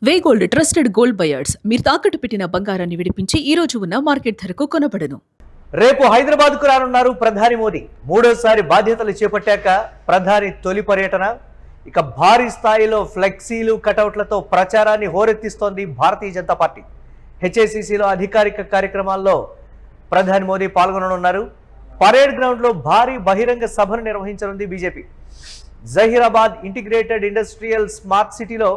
వే gold trusted gold buyers మీరు తాకట్టు పెట్టిన బంగారాన్ని విడిపించి ఈ రోజు ఉన్న మార్కెట్ ధరకు కొనబడను. రేపు హైదరాబాద్కు రానున్నారు ప్రధాని మోదీ. మూడోసారి బాధ్యతలు చేపట్టాక ప్రధాని తొలి పర్యటన. ఇక భారీ స్థాయిలో ఫ్లెక్సీలు కటౌట్లతో ప్రచారాన్ని హోరెత్తిస్తోంది భారతీయ జనతా పార్టీ. హెచ్ఏసీసీలో అధికారిక కార్యక్రమాల్లో ప్రధాని మోదీ పాల్గొననున్నారు. పరేడ్ గ్రౌండ్లో భారీ బహిరంగ సభను నిర్వహించనుంది BJP. Zaheerabad integrated industrial smart సిటీలో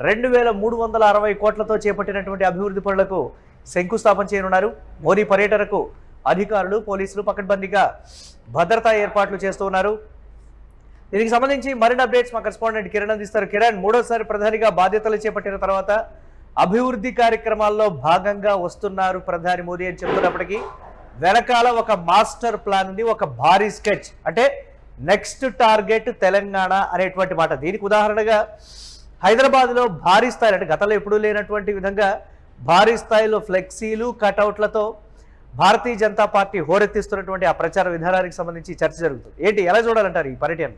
2360 కోట్లతో చేపట్టినటువంటి అభివృద్ధి పనులకు శంకుస్థాపన చేయనున్నారు. మోదీ పర్యటనకు అధికారులు, పోలీసులు పకడ్బందీగా భద్రతా ఏర్పాట్లు చేస్తున్నారు. దీనికి సంబంధించి మరిన్ని అప్డేట్స్ మా కరెస్పాండెంట్ కిరణ్ అందిస్తారు. కిరణ్, మూడోసారి ప్రధానిగా బాధ్యతలు చేపట్టిన తర్వాత అభివృద్ధి కార్యక్రమాల్లో భాగంగా వస్తున్నారు ప్రధాని మోదీ అని చెప్తున్నప్పటికీ వెనకాల ఒక మాస్టర్ ప్లాన్ ఉంది, ఒక భారీ స్కెచ్. అంటే నెక్స్ట్ టార్గెట్ తెలంగాణ అనేటువంటి మాట. దీనికి ఉదాహరణగా హైదరాబాద్లో భారీ స్థాయిలో, అంటే గతంలో ఎప్పుడూ లేనటువంటి విధంగా భారీ స్థాయిలో ఫ్లెక్సీలు, కటౌట్లతో భారతీయ జనతా పార్టీ హోరెత్తిస్తున్నటువంటి ఆ ప్రచార విధానానికి సంబంధించి చర్చ జరుగుతుంది. ఏంటి, ఎలా చూడాలంటారు ఈ పర్యటన?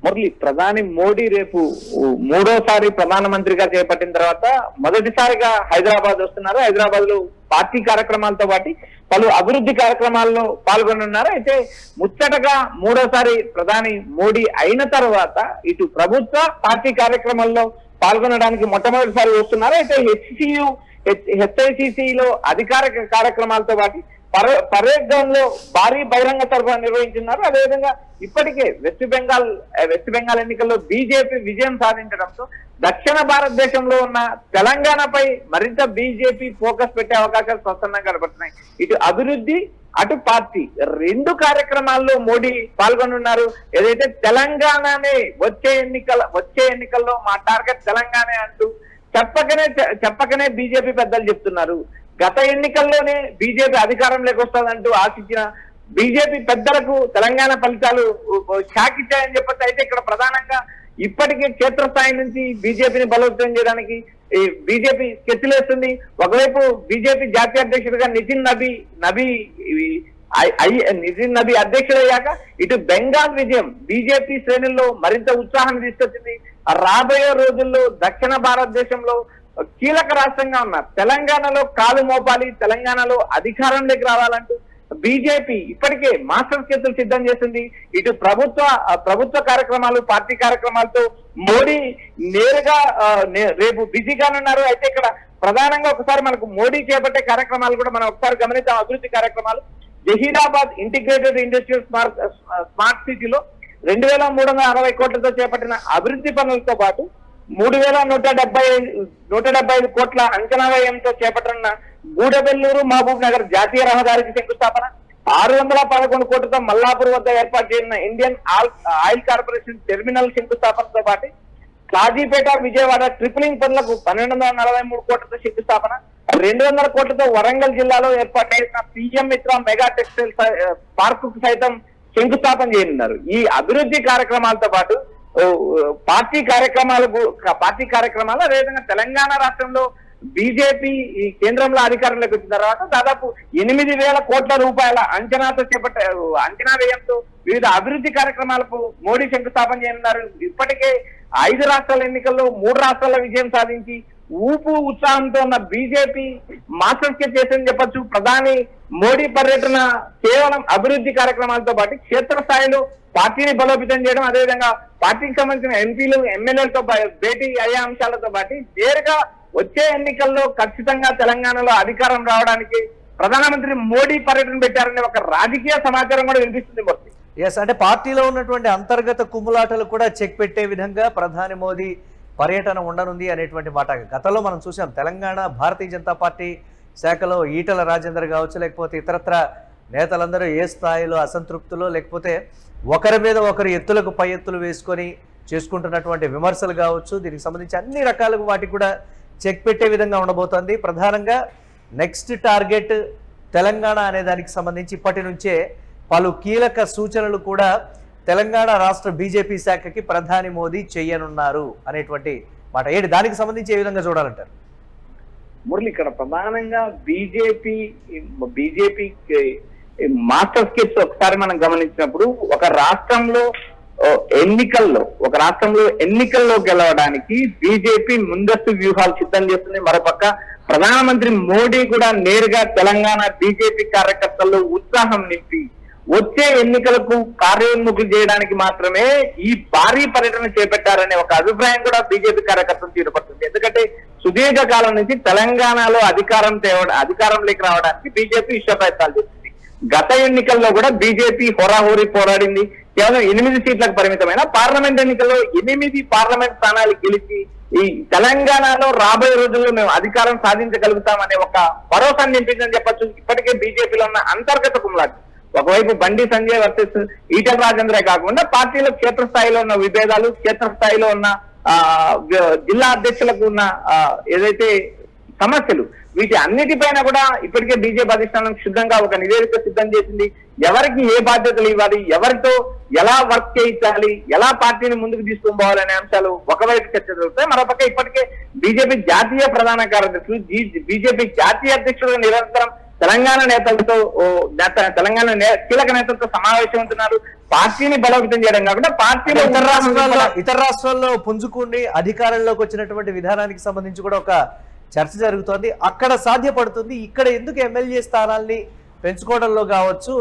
మురళి, ప్రధాని మోడీ రేపు మూడోసారి ప్రధానమంత్రిగా చేపట్టిన తర్వాత మొదటిసారిగా హైదరాబాద్ వస్తున్నారు. హైదరాబాద్ లో పార్టీ కార్యక్రమాలతో పాటు పలు అభివృద్ధి కార్యక్రమాల్లో పాల్గొనున్నారు. అయితే ముచ్చటగా మూడోసారి ప్రధాని మోడీ అయిన తర్వాత ఇటు ప్రభుత్వ పార్టీ కార్యక్రమాల్లో పాల్గొనడానికి మొట్టమొదటిసారి వస్తున్నారు. అయితే హెచ్ఐసిసిలో అధికారిక కార్యక్రమాలతో పాటు పరేడ్ గ్రౌండ్ లో భారీ బహిరంగ సభ నిర్వహించున్నారు. అదేవిధంగా ఇప్పటికే వెస్ట్ బెంగాల్ ఎన్నికల్లో బీజేపీ విజయం సాధించడంతో దక్షిణ భారతదేశంలో ఉన్న తెలంగాణపై మరింత బీజేపీ ఫోకస్ పెట్టే అవకాశాలు స్పష్టంగా కనబడుతున్నాయి. ఇటు అభివృద్ధి, అటు పార్టీ రెండు కార్యక్రమాల్లో మోడీ పాల్గొనున్నారు. ఏదైతే తెలంగాణనే వచ్చే ఎన్నికల్లో మా టార్గెట్ తెలంగాణ అంటూ చెప్పకనే బీజేపీ పెద్దలు చెప్తున్నారు. గత ఎన్నికల్లోనే బీజేపీ అధికారంలోకి వస్తుందంటూ ఆశించిన బీజేపీ పెద్దలకు తెలంగాణ ఫలితాలు షాక్ ఇచ్చాయని చెప్పొచ్చు. అయితే ఇక్కడ ప్రధానంగా ఇప్పటికే క్షేత్రస్థాయి నుంచి బీజేపీని బలోపేతం చేయడానికి బీజేపీ స్కెచ్లేస్తుంది. ఒకవైపు బీజేపీ జాతీయ అధ్యక్షుడిగా నితిన్ నబీ అధ్యక్షుడయ్యాక ఇటు బెంగాల్ విజయం బీజేపీ శ్రేణుల్లో మరింత ఉత్సాహాన్ని తీసుకొచ్చింది. రాబోయే రోజుల్లో దక్షిణ భారతదేశంలో కీలక రాష్ట్రంగా ఉన్న తెలంగాణలో కాలు మోపాలి, తెలంగాణలో అధికారంలోకి రావాలంటూ బీజేపీ ఇప్పటికే మాస్టర్ స్కెచ్లు సిద్ధం చేసింది. ఇటు ప్రభుత్వ కార్యక్రమాలు, పార్టీ కార్యక్రమాలతో మోడీ నేరుగా రేపు బిజీగానున్నారు. అయితే ఇక్కడ ప్రధానంగా ఒకసారి మనకు మోడీ చేపట్టే కార్యక్రమాలు కూడా మనం ఒకసారి గమనిద్దాం. అభివృద్ధి కార్యక్రమాలు జహీరాబాద్ ఇంటిగ్రేటెడ్ ఇండస్ట్రియల్ స్మార్ట్ సిటీలో 2360 కోట్లతో చేపట్టిన అభివృద్ధి పనులతో పాటు 3175 కోట్ల అంచనా వ్యయంతో చేపట్టనున్న గూడెబెల్లూరు మహబూబ్ నగర్ జాతీయ రహదారికి శంకుస్థాపన, 611 కోట్లతో మల్లాపూర్ వద్ద ఏర్పాటు చేసిన ఇండియన్ ఆయిల్ కార్పొరేషన్ టెర్మినల్ శంకుస్థాపనతో పాటు కాజీపేట, విజయవాడ ట్రిపులింగ్ పనులకు 1243 కోట్లతో శంకుస్థాపన, 200 కోట్లతో వరంగల్ జిల్లాలో ఏర్పాటు చేసిన పిఎం మిత్ర మెగా టెక్స్టైల్ పార్క్ కు సైతం శంకుస్థాపన చేయనున్నారు. ఈ అభివృద్ధి కార్యక్రమాలతో పాటు పార్టీ కార్యక్రమాలు అదేవిధంగా తెలంగాణ రాష్ట్రంలో బీజేపీ ఈ కేంద్రంలో అధికారంలోకి వచ్చిన తర్వాత దాదాపు 8,000 కోట్ల రూపాయల అంచనా వ్యయంతో వివిధ అభివృద్ధి కార్యక్రమాలకు మోడీ శంకుస్థాపన చేయనున్నారు. ఇప్పటికే 5 రాష్ట్రాల ఎన్నికల్లో 3 రాష్ట్రాల విజయం సాధించి ఉత్సాహంతో ఉన్న బీజేపీ మాస్టర్ స్కెచ్ చేసిందని చెప్పొచ్చు. ప్రధాని మోడీ పర్యటన కేవలం అభివృద్ధి కార్యక్రమాలతో పాటు క్షేత్రస్థాయిలో పార్టీని బలోపేతం చేయడం, అదేవిధంగా పార్టీకి సంబంధించిన ఎంపీలు, ఎమ్మెల్యేలతో భేటీ అయ్యే అంశాలతో పాటు నేరుగా వచ్చే ఎన్నికల్లో ఖచ్చితంగా తెలంగాణలో అధికారం రావడానికి ప్రధానమంత్రి మోడీ పర్యటన పెట్టారనే ఒక రాజకీయ సమాచారం కూడా వినిపిస్తుంది. మొత్తం అంటే పార్టీలో ఉన్నటువంటి అంతర్గత కుమ్ములాటలు కూడా చెక్ పెట్టే విధంగా ప్రధాని మోదీ పర్యటన ఉండనుంది అనేటువంటి మాట. గతంలో మనం చూసాం, తెలంగాణ భారతీయ జనతా పార్టీ శాఖలో ఈటల రాజేందర్ కావచ్చు, లేకపోతే ఇతరత్ర నేతలందరూ ఏ స్థాయిలో అసంతృప్తులు, లేకపోతే ఒకరి మీద ఒకరు ఎత్తులకు పై ఎత్తులు వేసుకొని చేసుకుంటున్నటువంటి విమర్శలు కావచ్చు, దీనికి సంబంధించి అన్ని రకాలుగా వాటికి కూడా చెక్ పెట్టే విధంగా ఉండబోతోంది. ప్రధానంగా నెక్స్ట్ టార్గెట్ తెలంగాణ అనే దానికి సంబంధించి ఇప్పటి నుంచే పలు కీలక సూచనలు కూడా తెలంగాణ రాష్ట్ర బీజేపీ శాఖకి ప్రధాని మోదీ చేయనున్నారు అనేటువంటి మాట. ఏంటి, దానికి సంబంధించి ఏ విధంగా చూడాలంటారు? మురళి, ఇక్కడ ప్రధానంగా బీజేపీ మాస్టర్ స్కెచ్ ఒకసారి మనం గమనించినప్పుడు ఒక రాష్ట్రంలో ఎన్నికల్లో ఒక రాష్ట్రంలో ఎన్నికల్లో గెలవడానికి బీజేపీ ముందస్తు వ్యూహాలు సిద్ధం చేస్తుంది. మరోపక్క ప్రధానమంత్రి మోడీ కూడా నేరుగా తెలంగాణ బీజేపీ కార్యకర్తల్లో ఉత్సాహం నింపి వచ్చే ఎన్నికలకు కార్యోన్ముఖులు చేయడానికి మాత్రమే ఈ భారీ పర్యటన చేపట్టారనే ఒక అభిప్రాయం కూడా బీజేపీ కార్యకర్తలు తీరుపడుతుంది. ఎందుకంటే సుదీర్ఘ కాలం నుంచి తెలంగాణలో అధికారంలోకి రావడానికి బీజేపీ విశ్వ ప్రయత్నాలు చేస్తుంది. గత ఎన్నికల్లో కూడా బీజేపీ హోరాహోరీ పోరాడింది. కేవలం 8 సీట్లకు పరిమితమైన పార్లమెంట్ ఎన్నికల్లో 8 పార్లమెంట్ స్థానాలు గెలిచి ఈ తెలంగాణలో రాబోయే రోజుల్లో మేము అధికారం సాధించగలుగుతామనే ఒక భరోసాన్ని నింపిందని చెప్పొచ్చు. ఇప్పటికే బీజేపీలో ఉన్న అంతర్గత కుమ్లాట్, ఒకవైపు బండి సంజయ్ వర్సెస్ ఈటల రాజేంద్రే కాకుండా పార్టీలో క్షేత్రస్థాయిలో ఉన్న విభేదాలు, క్షేత్రస్థాయిలో ఉన్న జిల్లా అధ్యక్షులకు ఉన్న ఏదైతే సమస్యలు, వీటి అన్నిటిపైన కూడా ఇప్పటికే బీజేపీ అధిష్టానం సిద్ధంగా ఒక నివేదిక సిద్ధం చేసింది. ఎవరికి ఏ బాధ్యతలు ఇవ్వాలి, ఎవరితో ఎలా వర్క్ చేయించాలి, ఎలా పార్టీని ముందుకు తీసుకుని పోవాలనే అంశాలు ఒకవైపు చర్చ జరుగుతాయి. మరోపక్క ఇప్పటికే బీజేపీ జాతీయ ప్రధాన కార్యదర్శులు, బీజేపీ జాతీయ అధ్యక్షుడు నిరంతరం తెలంగాణ నేతలతో కీలక నేతలతో సమావేశం ఉంటున్నారు. పార్టీని బలోపేతం చేయడం కాకుండా పార్టీలో ఇతర రాష్ట్రాల్లో పుంజుకుని అధికారంలోకి వచ్చినటువంటి విధానానికి సంబంధించి కూడా ఒక చర్చ జరుగుతోంది. అక్కడ సాధ్యపడుతుంది, ఇక్కడ ఎందుకు ఎమ్మెల్యే స్థానాల్ని పెంచుకోవడంలో కావచ్చు.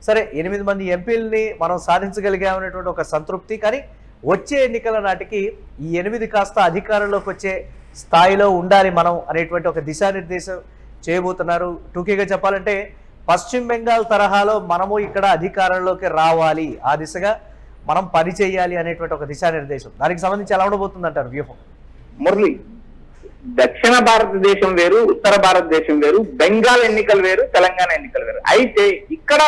సరే, 8 మంది ఎంపీలని మనం సాధించగలిగామనేటువంటి ఒక సంతృప్తి. కానీ వచ్చే ఎన్నికల నాటికి ఈ 8 కాస్త అధికారంలోకి వచ్చే స్థాయిలో ఉండాలి మనం అనేటువంటి ఒక దిశానిర్దేశం చేయబోతున్నారు. టూకీగా చెప్పాలంటే పశ్చిమ బెంగాల్ తరహాలో మనము ఇక్కడ అధికారంలోకి రావాలి, ఆ దిశగా మనం పని చేయాలి అనేటువంటి ఒక దిశానిర్దేశం. దానికి సంబంధించి ఎలా ఉండబోతుంది అంటారు వ్యూహం? మురళి, దక్షిణ భారతదేశం వేరు, ఉత్తర భారతదేశం వేరు, బెంగాల్ ఎన్నికలు వేరు, తెలంగాణ ఎన్నికలు వేరు. అయితే ఇక్కడ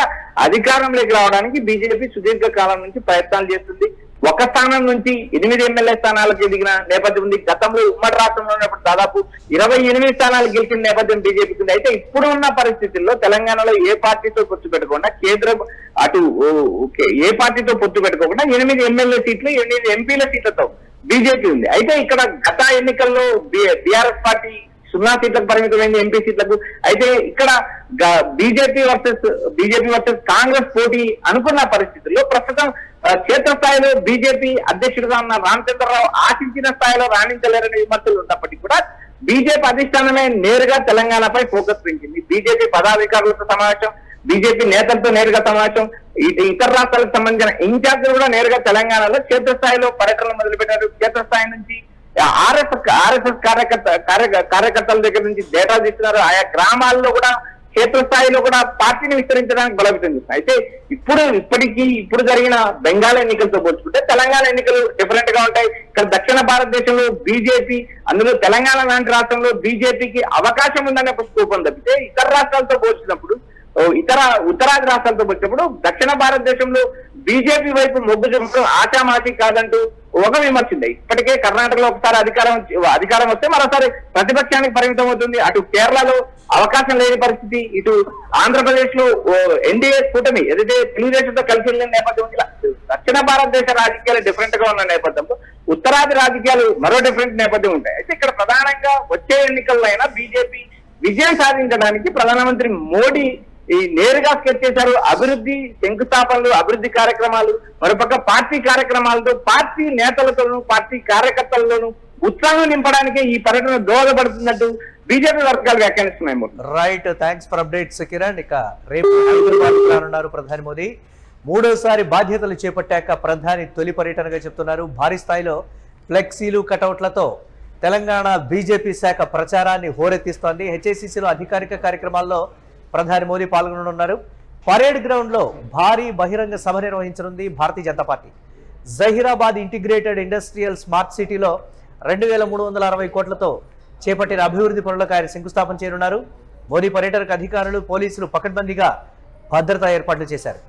అధికారంలోకి రావడానికి బీజేపీ సుదీర్ఘ కాలం నుంచి ప్రయత్నాలు చేస్తుంది. ఒక స్థానం నుంచి 8 ఎమ్మెల్యే స్థానాలకు ఎదిగిన నేపథ్యం ఉంది. గతంలో ఉమ్మడి రాష్ట్రంలో ఉన్నప్పుడు దాదాపు 28 స్థానాలు గెలిచిన నేపథ్యం బీజేపీకి ఉంది. అయితే ఇప్పుడు ఉన్న పరిస్థితుల్లో తెలంగాణలో ఏ పార్టీతో పొత్తు పెట్టకుండా ఏ పార్టీతో పొత్తు పెట్టుకోకుండా 8 ఎమ్మెల్యే సీట్లు, 8 ఎంపీల సీట్లతో బీజేపీ ఉంది. అయితే ఇక్కడ గత ఎన్నికల్లో బీఆర్ఎస్ పార్టీ 0 సీట్లకు పరిమితమైంది, ఎంపీ సీట్లకు. అయితే ఇక్కడ బీజేపీ వర్సెస్ కాంగ్రెస్ పోటీ అనుకున్న పరిస్థితుల్లో ప్రస్తుతం క్షేత్రస్థాయిలో బీజేపీ అధ్యక్షుడిగా ఉన్న రామచంద్రరావు ఆశించిన స్థాయిలో రాణించలేరనే విమర్శలు ఉన్నప్పటికీ కూడా బీజేపీ అధిష్టానమే నేరుగా తెలంగాణపై ఫోకస్ పెంచింది. బీజేపీ పదాధికారులతో సమావేశం, బీజేపీ నేతలతో నేరుగా సమావేశం, ఇతర రాష్ట్రాలకు సంబంధించిన ఇన్ఛార్జీలు కూడా నేరుగా తెలంగాణలో క్షేత్రస్థాయిలో పర్యటనలు మొదలుపెట్టారు. క్షేత్రస్థాయి నుంచి ఆర్ఎస్ఎస్ కార్యకర్తల దగ్గర నుంచి డేటా తీసుకున్నారు. ఆయా గ్రామాల్లో కూడా క్షేత్రస్థాయిలో కూడా పార్టీని విస్తరించడానికి బలోపేతం చేస్తారు. అయితే ఇప్పుడు జరిగిన బెంగాల్ ఎన్నికలతో పోల్చుకుంటే తెలంగాణ ఎన్నికలు డిఫరెంట్ గా ఉంటాయి. ఇక్కడ దక్షిణ భారతదేశంలో బీజేపీ, అందులో తెలంగాణ లాంటి రాష్ట్రంలో బీజేపీకి అవకాశం ఉందనే స్కోపం తప్పితే ఇతర రాష్ట్రాలతో పోల్చినప్పుడు, ఉత్తరాది రాష్ట్రాలతో పోల్చినప్పుడు దక్షిణ భారతదేశంలో బీజేపీ వైపు మొగ్గు చూపడం ఆశామాషి కాదంటూ ఒక విమర్శింది. ఇప్పటికే కర్ణాటకలో ఒకసారి అధికారం వస్తే మరోసారి ప్రతిపక్షానికి పరిమితం అవుతుంది. అటు కేరళలో అవకాశం లేని పరిస్థితి, ఇటు ఆంధ్రప్రదేశ్ లో ఎన్డీఏ కూటమి ఏదైతే తెలుగుదేశంతో కలిసి వెళ్ళిన నేపథ్యం, ఇలా దక్షిణ భారతదేశ రాజకీయాలు డిఫరెంట్ గా ఉన్న నేపథ్యంలో ఉత్తరాది రాజకీయాలు మరో డిఫరెంట్ నేపథ్యం ఉంటాయి. అయితే ఇక్కడ ప్రధానంగా వచ్చే ఎన్నికల్లో అయినా బీజేపీ విజయం సాధించడానికి ప్రధానమంత్రి మోడీ నేరుగా స్కెచ్ చేశారు. అభివృద్ధి శంకుస్థాపనలు, అభివృద్ధి కార్యక్రమాలు, మరోపక్క పార్టీ కార్యక్రమాలతో పార్టీ నేతలతోనూ పార్టీ కార్యకర్తలలోనూ ఉత్సాహం నింపడానికి ఈ పర్యటన దోహదపడుతున్నట్టు బీజేపీ వర్గాలు వ్యాఖ్యానిస్తున్నాయి. Right, thanks for updates Kiran. ఇక రేపు హైదరాబాద్ రానున్నారు ప్రధాని మోదీ. 3వసారి బాధ్యతలు చేపట్టాక ప్రధాని తొలి పర్యటనగా చెప్తున్నారు. భారీ స్థాయిలో ఫ్లెక్సీలు, కటౌట్లతో తెలంగాణ బీజేపీ శాఖ ప్రచారాన్ని హోరెత్తిస్తోంది. హెచ్ఐసిసిలో అధికారిక కార్యక్రమాల్లో ప్రధాని మోదీ పాల్గొననున్నారు. పరేడ్ గ్రౌండ్ లో భారీ బహిరంగ సభ నిర్వహించనుంది Bharatiya Janata Party. Zaheerabad integrated industrial smart సిటీలో 2360 కోట్లతో చేపట్టిన అభివృద్ధి పనులకు ఆయన శంకుస్థాపన చేయనున్నారు. మోదీ పర్యటనకు అధికారులు, పోలీసులు పకడ్బందీగా భద్రతా ఏర్పాట్లు చేశారు.